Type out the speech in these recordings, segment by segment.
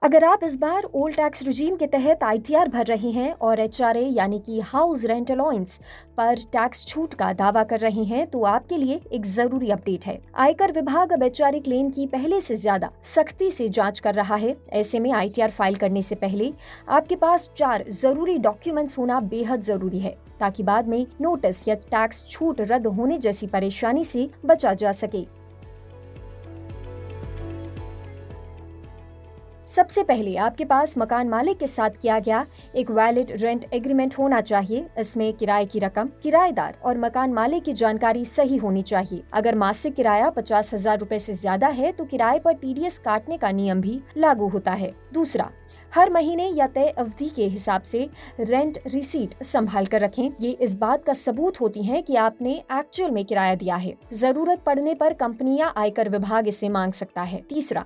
अगर आप इस बार ओल्ड टैक्स रिजीम के तहत आईटीआर भर रहे हैं और एचआरए यानी कि हाउस रेंट अलाउंस पर टैक्स छूट का दावा कर रहे हैं तो आपके लिए एक जरूरी अपडेट है। आयकर विभाग अब एचआरए क्लेम की पहले से ज्यादा सख्ती से जांच कर रहा है। ऐसे में आईटीआर फाइल करने से पहले आपके पास 4 जरूरी डॉक्यूमेंट्स होना बेहद जरूरी है, ताकि बाद में नोटिस या टैक्स छूट रद्द होने जैसी परेशानी से बचा जा सके। सबसे पहले आपके पास मकान मालिक के साथ किया गया एक वैलिड रेंट एग्रीमेंट होना चाहिए। इसमें किराए की रकम, किराएदार और मकान मालिक की जानकारी सही होनी चाहिए। अगर मासिक किराया 50,000 रुपए से ज्यादा है तो किराए पर टीडीएस काटने का नियम भी लागू होता है। दूसरा, हर महीने या तय अवधि के हिसाब से रेंट रिसीट संभाल कर रखें। ये इस बात का सबूत होती है कि आपने एक्चुअल में किराया दिया है। जरूरत पड़ने पर कंपनी या आयकर विभाग इसे मांग सकता है। तीसरा,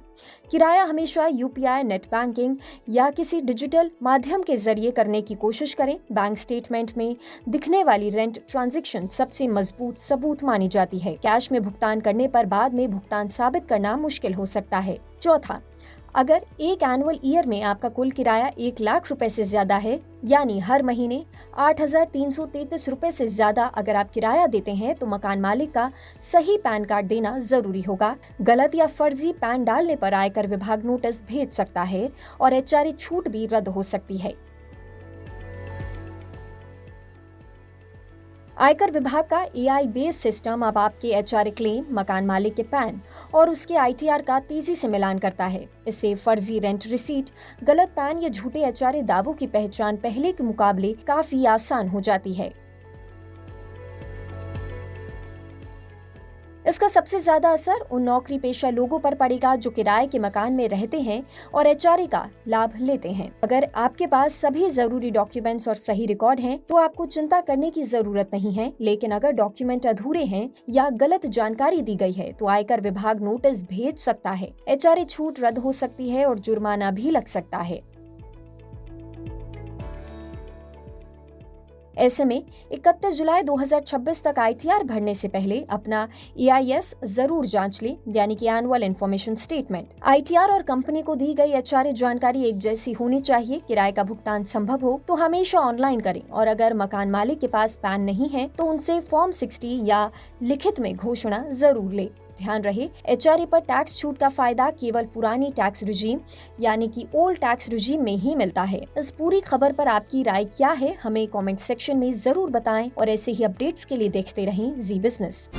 किराया हमेशा यूपीआई, नेट बैंकिंग या किसी डिजिटल माध्यम के जरिए करने की कोशिश करें। बैंक स्टेटमेंट में दिखने वाली रेंट ट्रांजैक्शन सबसे मजबूत सबूत मानी जाती है। कैश में भुगतान करने पर बाद में भुगतान साबित करना मुश्किल हो सकता है। चौथा, अगर एक एनुअल ईयर में आपका कुल किराया 1 लाख रुपए से ज्यादा है, यानी हर महीने 8,333 रुपए से ज्यादा अगर आप किराया देते हैं तो मकान मालिक का सही पैन कार्ड देना जरूरी होगा। गलत या फर्जी पैन डालने पर आयकर विभाग नोटिस भेज सकता है और एचआरए छूट भी रद्द हो सकती है। आयकर विभाग का एआई बेस सिस्टम अब आपके एचआरए क्लेम, मकान मालिक के पैन और उसके आईटीआर का तेजी से मिलान करता है। इससे फर्जी रेंट रिसीट, गलत पैन या झूठे एचआरए दावों की पहचान पहले के मुकाबले काफी आसान हो जाती है। इसका सबसे ज्यादा असर उन नौकरी पेशा लोगों पर पड़ेगा जो किराए के मकान में रहते हैं और एचआरए का लाभ लेते हैं। अगर आपके पास सभी जरूरी डॉक्यूमेंट्स और सही रिकॉर्ड हैं, तो आपको चिंता करने की जरूरत नहीं है। लेकिन अगर डॉक्यूमेंट अधूरे हैं या गलत जानकारी दी गई है तो आयकर विभाग नोटिस भेज सकता है। एचआरए छूट रद्द हो सकती है और जुर्माना भी लग सकता है। ऐसे में 31 जुलाई 2026 तक आईटीआर भरने से पहले अपना ईआईएस जरूर जांच लें, यानी कि एनुअल इन्फॉर्मेशन स्टेटमेंट। आईटीआर और कंपनी को दी गई एचआरए जानकारी एक जैसी होनी चाहिए। किराए का भुगतान संभव हो तो हमेशा ऑनलाइन करें और अगर मकान मालिक के पास पैन नहीं है तो उनसे फॉर्म 60 या लिखित में घोषणा जरूर ले। ध्यान रहे, एचआरए पर टैक्स छूट का फायदा केवल पुरानी टैक्स रिजीम यानी कि ओल्ड टैक्स रिजीम में ही मिलता है। इस पूरी खबर पर आपकी राय क्या है, हमें कमेंट सेक्शन में जरूर बताएं और ऐसे ही अपडेट्स के लिए देखते रहें जी बिजनेस।